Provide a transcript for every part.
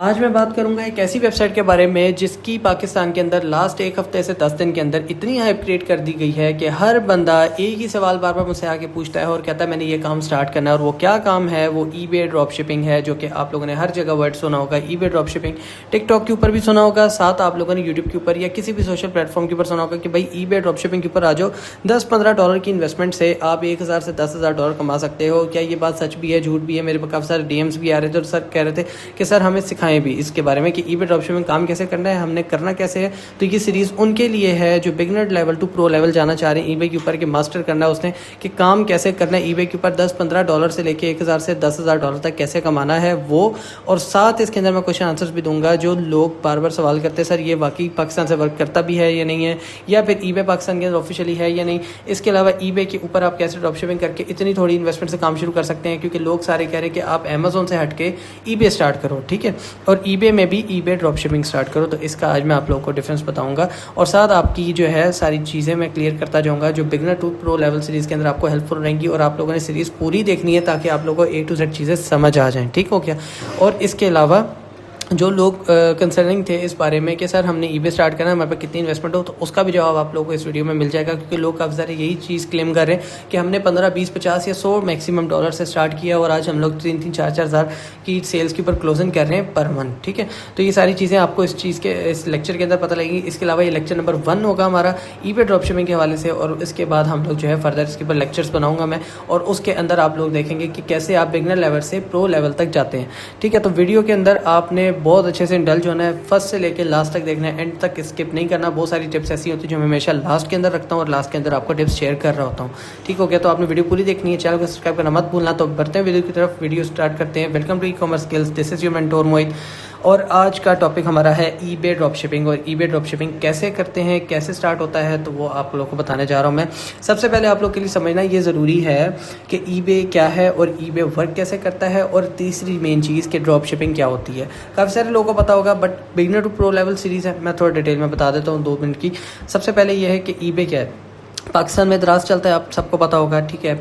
आज मैं बात करूंगा एक ऐसी वेबसाइट के बारे में जिसकी पाकिस्तान के अंदर लास्ट एक हफ्ते से 10 दिन के अंदर इतनी हाइप क्रिएट कर दी गई है कि हर बंदा एक ही सवाल बार बार मुझसे आके पूछता है और कहता है मैंने ये काम स्टार्ट करना है। और वो क्या काम है? वो ईबे ड्रॉप शिपिंग है, जो कि आप लोगों ने हर जगह वर्ड सुना होगा। ईबे ड्रॉप शिपिंग टिकटॉक के ऊपर भी सुना होगा, साथ आप लोगों ने यूट्यूब के ऊपर या किसी भी सोशल प्लेटफॉर्म के ऊपर सुना होगा कि भाई ईबे ड्रॉप शिपिंग के ऊपर आ जाओ, $10-15 की इन्वेस्टमेंट से आप $1000 से $10,000 कमा सकते हो। क्या ये बात सच भी है, झूठ भी है? मेरे पास काफ़ी सारे डीएम्स भी आ रहे थे और सर कह रहे थे कि सर हमें सिखाएं भी इसके बारे में कि ईबे ड्रॉपशिपिंग काम कैसे करना है, हमने करना कैसे है। तो ये सीरीज़ उनके लिए है जो beginner level to pro level जाना चाह रहे हैं ईबे के ऊपर, कि मास्टर करना है उसने कि काम कैसे करना है ईबे के ऊपर, $10-15 से लेके $1000 से $10,000 तक कैसे कमाना है वो। और साथ इसके अंदर मैं क्वेश्चन आंसर्स भी दूंगा जो लोग बार बार सवाल करते हैं सर ये वाकई पाकिस्तान से वर्क करता भी है या नहीं है, या फिर ईबे पाकिस्तान के अंदर ऑफिशियली है या नहीं। इसके अलावा ईबे के ऊपर आप कैसे ड्रॉपशिपिंग करके इतनी थोड़ी इन्वेस्टमेंट से काम शुरू कर सकते हैं, क्योंकि लोग सारे कह रहे हैं कि आप अमेजोन से हट के ईबे स्टार्ट करो, ठीक है, और ईबे में भी ईबे ड्रॉपशिपिंग स्टार्ट करो। तो इसका आज मैं आप लोगों को डिफरेंस बताऊंगा और साथ आपकी जो है सारी चीज़ें मैं क्लियर करता जाऊंगा जो beginner to pro level series के अंदर आपको हेल्पफुल रहेंगी। और आप लोगों ने सीरीज़ पूरी देखनी है ताकि आप लोगों को A to Z चीज़ें समझ आ जाएं, ठीक हो क्या। और इसके अलावा जो लोग कंसर्निंग थे इस बारे में कि सर हमने ईबे स्टार्ट करना है, हमारे पास कितनी इन्वेस्टमेंट हो, तो उसका भी जवाब आप लोगों को इस वीडियो में मिल जाएगा। क्योंकि लोग काफ़ी सारे यही चीज़ क्लेम कर रहे हैं कि हमने 15, 20, 50 या 100 मैक्सिमम डॉलर से स्टार्ट किया और आज हम लोग 3-3, 4-4 हज़ार की सेल्स के ऊपर क्लोजिंग कर रहे हैं पर मंथ, ठीक है। तो ये सारी चीज़ें आपको इस चीज़ के इस लेक्चर के अंदर पता लगेगी। इसके अलावा ये लेक्चर नंबर 1 होगा हमारा ईबे ड्रॉपशिपिंग के हवाले से, और इसके बाद हम लोग जो है फर्दर इसके ऊपर लेक्चर्स बनाऊंगा मैं, और उसके अंदर आप लोग देखेंगे कि कैसे आप बिगनर लेवल से प्रो लेवल तक जाते हैं, ठीक है। तो वीडियो के अंदर आपने बहुत अच्छे से इंडल्ज होना है, फर्स्ट से लेके लास्ट तक देखना है, एंड तक स्किप नहीं करना। बहुत सारी टिप्स ऐसी होती है जो मैं हमेशा लास्ट के अंदर रखता हूँ और लास्ट के अंदर आपको टिप्स शेयर कर रहा होता हूँ, ठीक हो गया। तो आपने वीडियो पूरी देखनी है, चैनल को सब्सक्राइब करना मत भूलना। तो बढ़ते हैं वीडियो की तरफ, वीडियो स्टार्ट करते हैं। Welcome to ecommerce skills, this is your mentor Mohit, और आज का टॉपिक हमारा है ईबे ड्रॉपशिपिंग। और ईबे ड्रॉपशिपिंग कैसे करते हैं, कैसे स्टार्ट होता है, तो वो आप लोगों को बताने जा रहा हूँ मैं। सबसे पहले आप लोग के लिए समझना ये ज़रूरी है कि ईबे क्या है और ईबे वर्क कैसे करता है, और तीसरी मेन चीज़ कि ड्रॉपशिपिंग क्या होती है। काफ़ी सारे लोगों को पता होगा, but beginner to pro level series है, मैं थोड़ा डिटेल में बता देता हूँ 2 मिनट की। सबसे पहले ये है कि ईबे क्या है। पाकिस्तान में दराज चलता है, आप सबको पता होगा, ठीक है।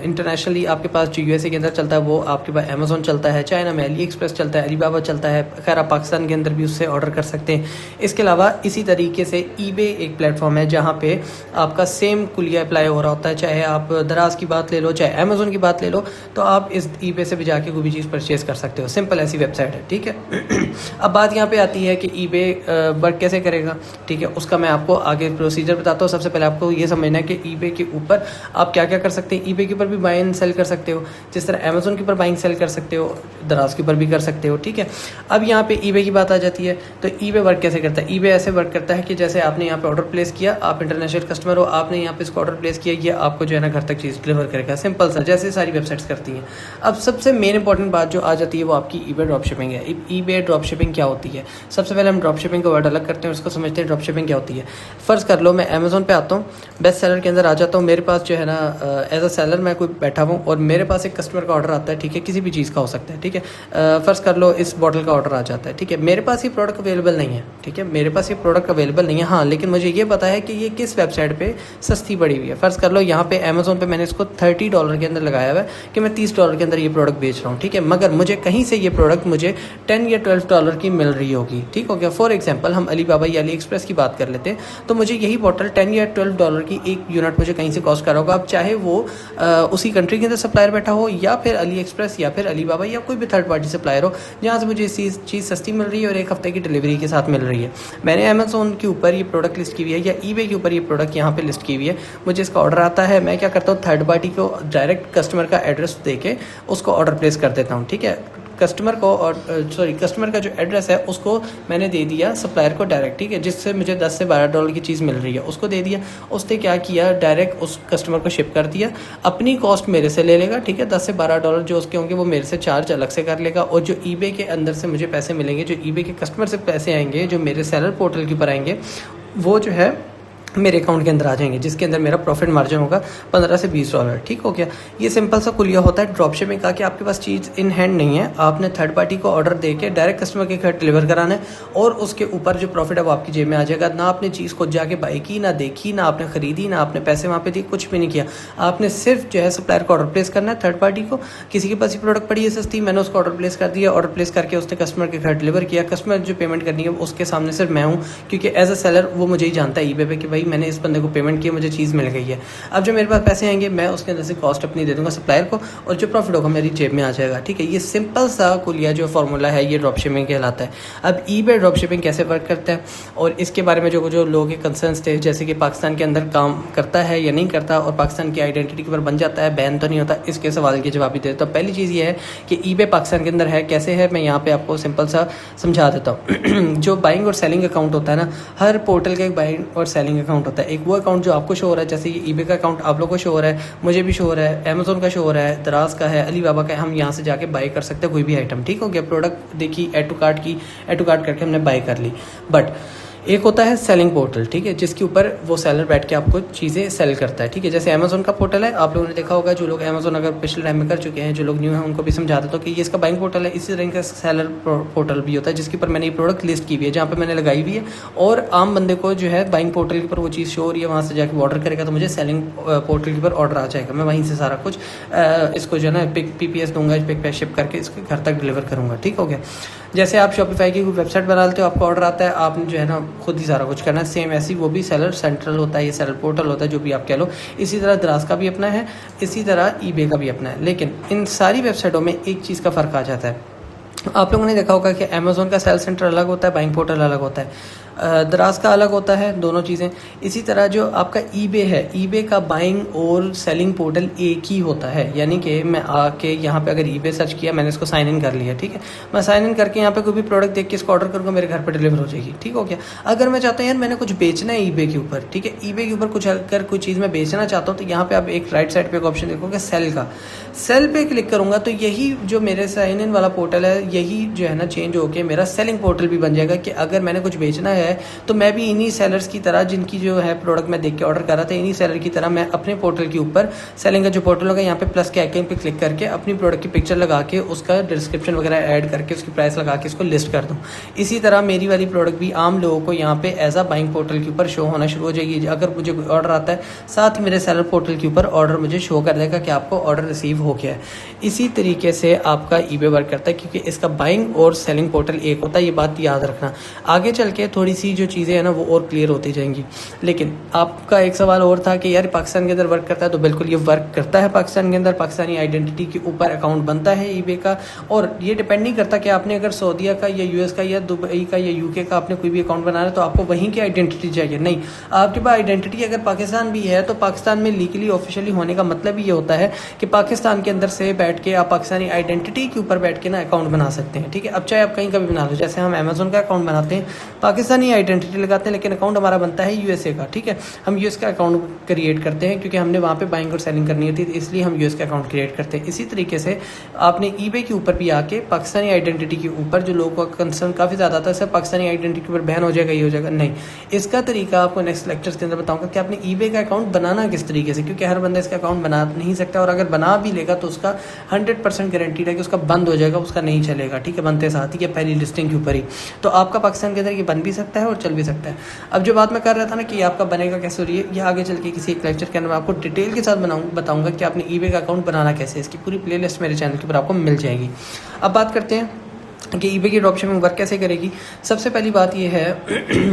इंटरनेशनली आपके पास जो यूएसए के अंदर चलता है वो आपके पास अमेजोन चलता है, चाइना में अली एक्सप्रेस चलता है, अलीबाबा चलता है। खैर आप पाकिस्तान के अंदर भी उससे ऑर्डर कर सकते हैं। इसके अलावा इसी तरीके से ईबे एक प्लेटफॉर्म है जहाँ पे आपका सेम कुलिया अप्लाई हो रहा होता है। चाहे आप दराज की बात ले लो, चाहे अमेजोन की बात ले लो, तो आप इस ईबे से भी जाके कोई भी चीज़ परचेज कर सकते हो। सिंपल ऐसी वेबसाइट है, ठीक है। अब बात यहाँ पे आती है कि ईबे वर्क कैसे करेगा, ठीक है। उसका मैं आपको आगे प्रोसीजर बताता हूँ। सबसे पहले आपको ये समझना है कि ईबे के ऊपर आप क्या क्या कर सकते हैं। ईबे के ऊपर भी बाय एंड सेल कर सकते हो, जिस तरह अमेजोन के ऊपर बाइंग सेल कर सकते हो, दराज के ऊपर भी कर सकते हो, ठीक है। अब यहाँ पे ईबे की बात आ जाती है, तो ईबे वर्क कैसे करता है। ईबे ऐसे वर्क करता है कि जैसे आपने यहाँ पे ऑर्डर प्लेस किया, आप इंटरनेशनल कस्टमर हो, आपने यहाँ पे इसको ऑर्डर प्लेस किया, ये आपको जो है ना घर तक चीज़ डिलीवर करेगा। सिंपल सा, जैसे सारी वेबसाइट्स करती हैं। अब सबसे मेन इंपॉर्टेंट बात जो आ जाती है वो आपकी ईबे ड्रॉपशिपिंग है। ईबे ड्रॉपशिपिंग क्या होती है, सबसे पहले हम ड्रॉपशिपिंग को वर्ड अलग करते हैं, उसको समझते हैं ड्रॉपशिपिंग क्या होती है। फ़र्ज़ कर लो मैं अमेजोन पे आता हूँ, बेस्ट सेलर के अंदर आ जाता हूँ, मेरे पास जो है ना एज अ सेलर मैं कोई बैठा हूँ और मेरे पास एक कस्टमर का ऑर्डर आता है, ठीक है, किसी भी चीज़ का हो सकता है, ठीक है। फ़र्ज़ कर लो इस बॉटल का ऑर्डर आ जाता है, ठीक है। मेरे पास ये प्रोडक्ट अवेलेबल नहीं है, ठीक है, मेरे पास ये प्रोडक्ट अवेलेबल नहीं है, हाँ, लेकिन मुझे ये पता है कि ये किस वेबसाइट पे सस्ती पड़ी हुई है। फ़र्ज़ कर लो यहाँ पे अमेजोन पे मैंने इसको $30 के अंदर लगाया हुआ है कि मैं $30 के अंदर ये प्रोडक्ट बेच रहा हूँ, ठीक है। मगर मुझे कहीं से ये प्रोडक्ट मुझे $10 या $12 की मिल रही होगी, ठीक हो गया। फॉर एग्जाम्पल हम अलीबाबा या अली एक्सप्रेस की बात कर लेते हैं, तो मुझे यही बॉटल $10 या $12 की एक यूनिट मुझे कहीं से कॉस्ट कर रहा होगा। अब चाहे वो उसी कंट्री के अंदर सप्लायर बैठा हो, या फिर अली एक्सप्रेस, या फिर अलीबाबा, या कोई भी थर्ड पार्टी सप्लायर हो जहाँ से मुझे चीज़ सस्ती मिल रही है और एक हफ्ते की डिलीवरी के साथ मिल रही है। मैंने अमेजोन के ऊपर ये प्रोडक्ट लिस्ट की हुई है या ईबे के ऊपर ये प्रोडक्ट यहाँ पे लिस्ट की हुई है, मुझे इसका ऑर्डर आता है, मैं क्या करता हूँ थर्ड पार्टी को डायरेक्ट कस्टमर का एड्रेस दे के उसको ऑर्डर प्लेस कर देता हूँ, ठीक है। कस्टमर को, और कस्टमर का जो एड्रेस है उसको मैंने दे दिया सप्लायर को डायरेक्ट, ठीक है, जिससे मुझे $10 से $12 की चीज़ मिल रही है, उसको दे दिया। उसने क्या किया, डायरेक्ट उस कस्टमर को शिप कर दिया, अपनी कॉस्ट मेरे से ले लेगा, ठीक है। $10 से $12 जो उसके होंगे वो मेरे से चार्ज अलग से कर लेगा, और जो ईबे के अंदर से मुझे पैसे मिलेंगे, जो ईबे के कस्टमर से पैसे आएंगे, जो मेरे सेलर पोर्टल के ऊपर आएंगे, वो जो है मेरे अकाउंट के अंदर आ जाएंगे, जिसके अंदर मेरा प्रॉफिट मार्जिन होगा $15 से $20। ठीक हो गया। ये सिंपल सा कुलिया होता है ड्रॉप शिपिंग का कि आपके पास चीज़ इन हैंड नहीं है, आपने थर्ड पार्टी को ऑर्डर दे के डायरेक्ट कस्टमर के घर डिलीवर कराना है और उसके ऊपर जो प्रॉफिट है वो आपकी जेब में आ जाएगा। ना आपने चीज़ खुद जाके बाई की, ना देखी, ना आपने खरीदी, ना आपने पैसे वहाँ पे दिए, कुछ भी नहीं किया। आपने सिर्फ जो है सप्लायर को ऑर्डर प्लेस करना है। थर्ड पार्टी को किसी के पास ही प्रोडक्ट पड़ी है सस्ती, मैंने उसको ऑर्डर प्लेस कर दिया, ऑर्डर प्लेस करके उसने कस्टमर के घर डिलीवर किया। कस्टमर जो पेमेंट करनी है उसके सामने सिर्फ मैं हूँ, क्योंकि एज अ सेलर वो मुझे ही जानता है ईबे पे कि भाई मैंने इस बंदे को पेमेंट किया, मुझे चीज़ मिल गई है। अब जो मेरे पास पैसे आएंगे मैं उसके अंदर से कॉस्ट अपनी दे दूंगा सप्लायर को और जो प्रॉफिट होगा मेरी जेब में आ जाएगा। ठीक है, ये सिंपल सा कुलिया जो फार्मूला है ये ड्रॉप शिपिंग कहलाता है। अब ईबे ड्रॉप शिपिंग कैसे वर्क करता है और इसके बारे में जो लोगों के कंसर्न्स थे, जैसे कि पाकिस्तान के अंदर काम करता है या नहीं करता और पाकिस्तान की आइडेंटिटी के ऊपर बन जाता है, बैन तो नहीं होता, इसके सवाल के जवाब भी दे। तो पहली चीज़ ये है कि ईबे पाकिस्तान के अंदर है, कैसे है मैं यहाँ पे आपको सिंपल सा समझा देता हूँ। जो बाइंग और सेलिंग अकाउंट होता है ना, हर पोर्टल का एक बाइंग और सेलिंग अकाउंट होता है। एक वो अकाउंट जो आपको शो हो रहा है, जैसे ये ईबे का अकाउंट आप लोगों को शो हो रहा है, मुझे भी शो हो रहा है, अमेजोन का शो हो रहा है, दराज का है, अली बाबा का है, हम यहाँ से जाके बाई कर सकते हैं कोई भी आइटम। ठीक हो गया, प्रोडक्ट देखी, ऐड टू कार्ट की, ऐड टू कार्ट करके हमने बाई कर ली। बट एक होता है सेलिंग पोर्टल, ठीक है, जिसके ऊपर वो सेलर बैठ के आपको चीज़ें सेल करता है। ठीक है, जैसे अमेजोन का पोर्टल है, आप लोगों ने देखा होगा, जो लोग अमेजोन अगर पिछले टाइम में कर चुके हैं, जो लोग न्यू हैं उनको भी समझा देता हूँ कि ये इसका बाइंग पोर्टल है। इसी तरह का सेलर पोर्टल भी होता है जिसके ऊपर मैंने ये प्रोडक्ट लिस्ट की हुई है, जहाँ पर मैंने लगाई हुई है और आम बंदे को जो है बाइंग पोर्टल के ऊपर वो चीज़ शो हो रही है, वहाँ से जाकर ऑर्डर करेगा तो मुझे सेलिंग पोर्टल के ऊपर ऑर्डर आ जाएगा। मैं वहीं से सारा कुछ इसको जो है ना पिक PPS दूंगा, पिक पे शिप करके इसके घर तक डिलीवर करूँगा। ठीक हो गया। जैसे आप शॉपिफाई की कोई वेबसाइट बना लेते हो, आपको ऑर्डर आता है, आपने जो है ना खुद ही सारा कुछ करना है। सेम ऐसी वो भी सेलर सेंट्रल होता है, ये सेलर पोर्टल होता है, जो भी आप कह लो। इसी तरह दराज का भी अपना है, इसी तरह ईबे का भी अपना है। लेकिन इन सारी वेबसाइटों में एक चीज़ का फ़र्क आ जाता है। आप लोगों ने देखा होगा कि अमेजोन का सेल सेंटर अलग होता है, बाइंग पोर्टल अलग होता है, दराज का अलग होता है, दोनों चीज़ें। इसी तरह जो आपका ईबे है, ईबे का बाइंग और सेलिंग पोर्टल एक ही होता है। यानी कि मैं आके यहाँ पे अगर ईबे सर्च किया, मैंने इसको साइन इन कर लिया, ठीक है, मैं साइन इन करके यहाँ पे कोई भी प्रोडक्ट देख के इसको ऑर्डर करूँगा, मेरे घर पर डिलीवर हो जाएगी। ठीक हो गया। अगर मैं चाहता हूँ यार मैंने कुछ बेचना है ईबे के ऊपर, ठीक है, ईबे के ऊपर कुछ अगर कोई चीज़ मैं बेचना चाहता हूँ तो यहाँ पे आप एक राइट साइड पे एक ऑप्शन देखोगे सेल का, सेल पे क्लिक करूँगा तो यही जो मेरे साइन इन वाला पोर्टल है, यही जो है ना चेंज होके मेरा सेलिंग पोर्टल भी बन जाएगा कि अगर मैंने कुछ बेचना है तो मैं भी इन्हीं सेलर्स की तरह, जिनकी जो है प्रोडक्ट मैं देख के ऑर्डर कर रहा था, इन्हीं सेलर की तरह मैं अपने पोर्टल के ऊपर सेलिंग का जो पोर्टल होगा, यहाँ पे प्लस के आइकन पे क्लिक करके अपनी प्रोडक्ट की पिक्चर लगा के उसका डिस्क्रिप्शन वगैरह ऐड करके उसकी प्राइस लगा के इसको लिस्ट कर दूँ। इसी तरह मेरी वाली प्रोडक्ट भी आम लोगों को यहाँ पे एज अ बाइंग पोर्टल के ऊपर शो होना शुरू हो जाएगी। अगर मुझे कोई ऑर्डर आता है, साथ ही मेरे सेलर पोर्टल के ऊपर ऑर्डर मुझे शो कर देगा कि आपको ऑर्डर रिसीव हो गया है। इसी तरीके से आपका ईबे वर्क करता है, क्योंकि इसका बाइंग और सेलिंग पोर्टल एक होता है, ये बात याद रखना। आगे चल के थोड़ी सी जो चीज़ें हैं ना वो और क्लियर होती जाएंगी। लेकिन आपका एक सवाल और था कि यार पाकिस्तान के अंदर वर्क करता है, तो बिल्कुल ये वर्क करता है पाकिस्तान के अंदर। पाकिस्तानी आइडेंटिटी के ऊपर अकाउंट बनता है ईबे का, और ये डिपेंड नहीं करता कि आपने अगर सऊदीया का या US का या दुबई का या UK का आपने कोई भी अकाउंट बनाना है तो आपको वहीं की आइडेंटिटी चाहिए। नहीं, आपके पास आइडेंटिटी अगर पाकिस्तान भी है तो पाकिस्तान में लीगली ऑफिशियली होने का मतलब ये होता है कि पाकिस्तान के अंदर से बैठ के आप पाकिस्तानी आइडेंटिटी के ऊपर बैठ के ना अकाउंट बना सकते हैं। ठीक है, अब चाहे आप कहीं का भी बना लो, जैसे हम अमेजोन का अकाउंट बनाते हैं, पाकिस्तानी आइडेंटिटी लगाते हैं, लेकिन अकाउंट हमारा बनता है USA का। ठीक है, हम US का अकाउंट क्रिएट करते हैं क्योंकि हमने वहाँ पे बाइंग और सेलिंग करनी होती है, इसलिए हम US का अकाउंट क्रिएट करते हैं। इसी तरीके से आपने ईबे के ऊपर भी आके पाकिस्तानी आइडेंटिटी के ऊपर, जो लोगों का कंसर्न काफ़ी ज़्यादा आता है सर पाकिस्तानी आइडेंटिटी के ऊपर बैन हो जाएगा, ये हो जाएगा, नहीं, इसका तरीका आपको नेक्स्ट लेक्चर्स के अंदर बताऊंगा कि आपने ईबे का अकाउंट बनाना किस तरीके से, क्योंकि हर बंदा इसका अकाउंट बना नहीं सकता, और अगर बना भी लेगा तो उसका 100% गारंटीड है कि उसका बंद हो जाएगा, उसका नहीं चलेगा। ठीक है, बनते साथ ही पहली लिस्टिंग के ऊपर ही। तो आपका पाकिस्तान के अंदर ये बन भी सकता है और चल भी सकता है। अब जो बात मैं कर रहा था ना कि आपका बनेगा कैसे, और ये आगे चल के किसी एक लेक्चर के अंदर मैं आपको डिटेल के साथ बताऊंगा कि आपने ईबे का अकाउंट बनाना कैसे है। इसकी पूरी प्लेलिस्ट मेरे चैनल के ऊपर आपको मिल जाएगी। अब बात करते हैं कि ईबे की ड्रॉप शिपिंग वर्क कैसे करेगी। सबसे पहली बात ये है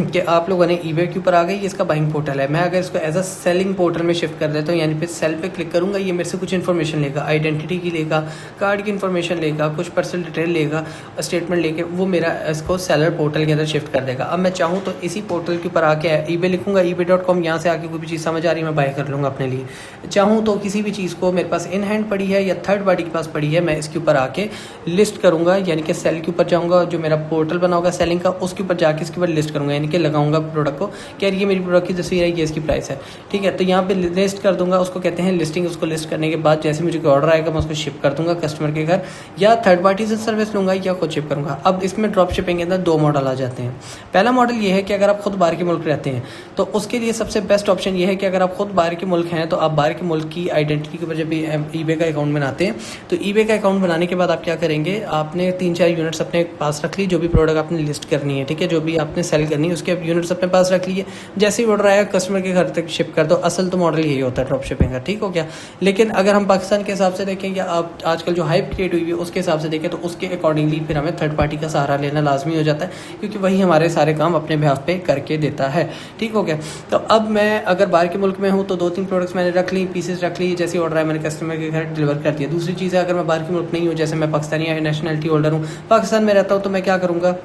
कि आप लोगों ने ईबे के ऊपर आ गई, ये इसका बाइंग पोर्टल है। मैं अगर इसको एज अ सेलिंग पोर्टल में शिफ्ट कर देता हूँ, यानी फिर सेल पे क्लिक करूँगा, ये मेरे से कुछ इन्फॉर्मेशन लेगा, आइडेंटिटी की लेगा, कार्ड की इन्फॉर्मेशन लेगा, कुछ पर्सनल डिटेल लेगा, स्टेटमेंट लेके वो मेरा इसको सेलर पोर्टल के अंदर शिफ्ट कर देगा। अब मैं चाहूँ तो इसी पोर्टल के ऊपर आके ईबे लिखूँगा, ईबे.com, यहाँ से आके कोई भी चीज़ समझ आ रही है मैं बाय कर लूँगा अपने लिए। चाहूँ तो किसी भी चीज़ को मेरे पास इन हैंड पड़ी है या थर्ड पार्टी के पास पड़ी है, मैं इसके ऊपर आके लिस्ट करूँगा, यानी कि सेल के के ऊपर जाऊँगा, जो मेरा पोर्टल बना होगा सेलिंग का, उसके ऊपर जाके इसके ऊपर लिस्ट करूँगा, यानी कि लगाऊंगा प्रोडक्ट को कि यार ये मेरी प्रोडक्ट की तस्वीर है, ये इसकी प्राइस है, ठीक है। तो यहाँ पे लिस्ट कर दूंगा, उसको कहते हैं लिस्टिंग। उसको लिस्ट करने के बाद जैसे मुझे कोई ऑर्डर आएगा मैं उसको शिप कर दूंगा कस्टमर के घर, या थर्ड पार्टी से सर्विस लूँगा या खुद शिप करूँगा। अब इसमें ड्रॉप शिपिंग के अंदर 2 मॉडल आ जाते हैं। पहला मॉडल ये है कि अगर आप खुद बाहर के मुल्क रहते हैं तो उसके लिए सबसे बेस्ट ऑप्शन ये है कि अगर आप खुद बाहर के मुल्क हैं तो आप बाहर के मुल्क की आइडेंटिटी के ऊपर जब भी ईबे का अकाउंट बनाते हैं तो ईबे का अकाउंट बनाने के बाद आप क्या करेंगे, आपने 3-4 यूनिट्स अपने पास रख ली, जो भी प्रोडक्ट आपने लिस्ट करनी है, ठीक है, जो भी आपने सेल करनी है उसके यूनिट्स अपने पास रख लिए। जैसे ही ऑर्डर आया कस्टमर के घर तक शिप कर दो। असल तो मॉडल यही होता है ड्रॉप शिपिंग का, ठीक हो गया। लेकिन अगर हम पाकिस्तान के हिसाब से देखें या आप आजकल जो हाइप क्रिएट हुई है उसके हिसाब से देखें तो उसके अकॉर्डिंगली फिर हमें थर्ड पार्टी का सहारा लेना लाजमी हो जाता है, क्योंकि वही हमारे सारे काम अपने बिहाफ पे करके देता है, ठीक हो गया। तो अब मैं अगर बाहर के मुल्क में हूँ तो 2-3 प्रोडक्ट्स मैंने रख ली, पीसेस रख ली, जैसे ऑर्डर आया मैंने कस्टमर के घर डिलीवर कर दिया। दूसरी चीज़ है अगर मैं बाहर के मुल्क नहीं हूँ, जैसे मैं पाकिस्तानी नेशनलिटी होल्डर हूँ, पाकिस्तान में रहता हूँ, तो मैं क्या करूँगा,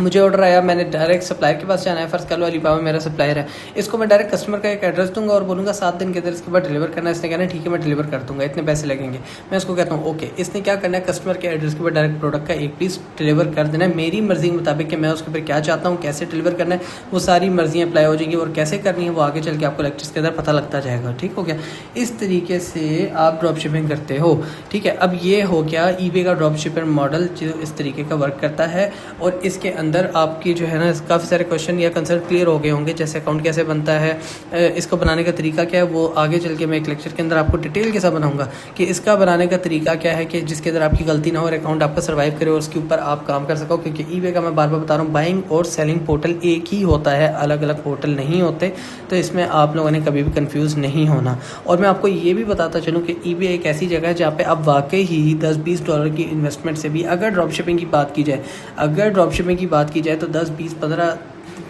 मुझे ऑर्डर आया, मैंने डायरेक्ट सप्लायर के पास जाना है, फर्स्ट कर लो अलीबाबा मेरा सप्लायर है, इसको मैं डायरेक्ट कस्टमर का एक एड्रेस दूंगा और बोलूँगा 7 दिन के अंदर इसके बाद डिलीवर करना है। इसने कहना है ठीक है मैं डिलीवर कर दूंगा, इतने पैसे लगेंगे। मैं उसको कहता हूँ ओके। इसने क्या करना है, कस्टमर के एड्रेस के ऊपर डायरेक्ट प्रोडक्ट का एक पीस डिलीवर कर देना है मेरी मर्जी के मुताबिक कि मैं उसके ऊपर क्या चाहता हूँ, कैसे डिलीवर करना है, वो सारी मर्जियाँ अप्लाई हो जाएंगी और कैसे करनी है वो आगे चल के आपको लेक्चर्स के अंदर पता लगता जाएगा, ठीक हो गया। इस तरीके से आप ड्रॉप शिपिंग करते हो, ठीक है। अब ये हो गया ईबे का ड्रॉप शिपिंग मॉडल जो इस तरीके का वर्क करता है, और इसके अंदर आपकी जो है ना काफ़ी सारे क्वेश्चन या कंसर्न क्लियर हो गए होंगे, जैसे अकाउंट कैसे बनता है, इसको बनाने का तरीका क्या है, वो आगे चल के मैं एक लेक्चर के अंदर आपको डिटेल के साथ बनाऊंगा कि इसका बनाने का तरीका क्या है, कि जिसके अंदर आपकी गलती ना हो और अकाउंट आपका सर्वाइव करे और उसके ऊपर आप काम कर सको। क्योंकि ईबे का मैं बार बार बता रहा हूँ बाइंग और सेलिंग पोर्टल एक ही होता है, अलग अलग पोर्टल नहीं होते, तो इसमें आप लोगों ने कभी भी कन्फ्यूज़ नहीं होना। और मैं आपको ये भी बताता चलूँ कि ईबे एक ऐसी जगह है जहाँ पे आप वाकई ही $10-20 की इन्वेस्टमेंट से भी अगर ड्रॉप शिपिंग की बात की जाए, तो 10-20-15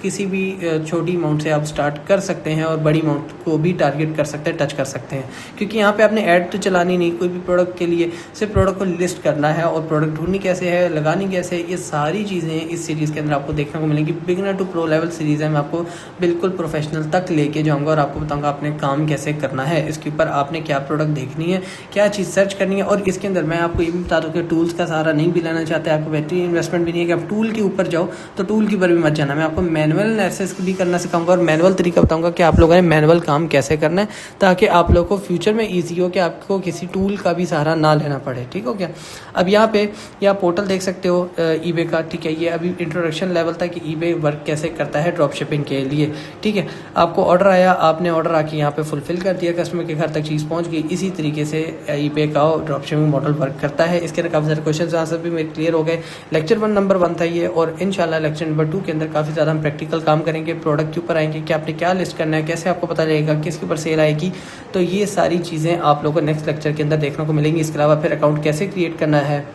किसी भी छोटी अमाउंट से आप स्टार्ट कर सकते हैं और बड़ी अमाउंट को भी टारगेट कर सकते हैं, टच कर सकते हैं। क्योंकि यहाँ पे आपने ऐड तो चलानी नहीं, कोई भी प्रोडक्ट के लिए सिर्फ प्रोडक्ट को लिस्ट करना है और प्रोडक्ट ढूंढनी कैसे है, लगानी कैसे है, ये सारी चीज़ें इस सीरीज़ के अंदर आपको देखने को मिलेंगी। Beginner to pro level series है, मैं आपको बिल्कुल प्रोफेशनल तक लेके जाऊँगा और आपको बताऊँगा आपने काम कैसे करना है, इसके ऊपर आपने क्या प्रोडक्ट देखनी है, क्या चीज़ सर्च करनी है। और इसके अंदर मैं आपको ये भी बता दूँ कि टूल्स का सहारा नहीं भी लेना चाहते, आपको बेहतरीन इन्वेस्टमेंट भी नहीं है कि आप टूल के ऊपर जाओ, तो टूल के ऊपर भी मत जाना। मैं आपको मैनुअल एनालिसिस भी करना सिखाऊंगा और मैनुअल तरीका बताऊंगा कि आप लोगों ने मैनुअल काम कैसे करना है, ताकि आप लोगों को फ्यूचर में ईजी हो कि आपको किसी टूल का भी सहारा ना लेना पड़े, ठीक हो गया। अब यहाँ पे या पोर्टल देख सकते हो ईबे का, ठीक है। ये अभी इंट्रोडक्शन लेवल था कि ईबे वर्क कैसे करता है ड्रॉप शिपिंग के लिए, ठीक है। आपको ऑर्डर आया, आपने ऑर्डर आके यहाँ पे फुलफिल कर दिया, कस्टमर के घर तक चीज़ पहुँच गई। इसी तरीके से ईबे का ड्रॉप शिपिंग मॉडल वर्क करता है। इसके अंदर काफ़ी सारे क्वेश्चन आंसर भी मेरे क्लियर हो गए। लेक्चर नंबर 1 था ये, और इंशाल्लाह लेक्चर नंबर 2 के अंदर काफ़ी ज़्यादा हम प्रैक्टिकल काम करेंगे, प्रोडक्ट के ऊपर आएंगे कि आपने क्या लिस्ट करना है, कैसे आपको पता लगेगा किसके ऊपर सेल आएगी। तो ये सारी चीज़ें आप लोगों को नेक्स्ट लेक्चर के अंदर देखने को मिलेंगी। इसके अलावा फिर अकाउंट कैसे क्रिएट करना है,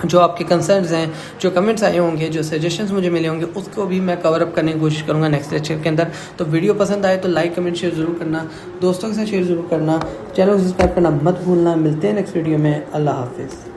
जो आपके कंसर्न्स हैं, जो कमेंट्स आए होंगे, जो सजेशंस मुझे मिले होंगे, उसको भी मैं कवर अप करने की कोशिश करूँगा नेक्स्ट लेक्चर के अंदर। तो वीडियो पसंद आए तो लाइक कमेंट शेयर ज़रूर करना, दोस्तों के साथ शेयर ज़रूर करना, चैनल को सब्सक्राइब करना मत भूलना। मिलते हैं नेक्स्ट वीडियो में। अल्लाह हाफिज़।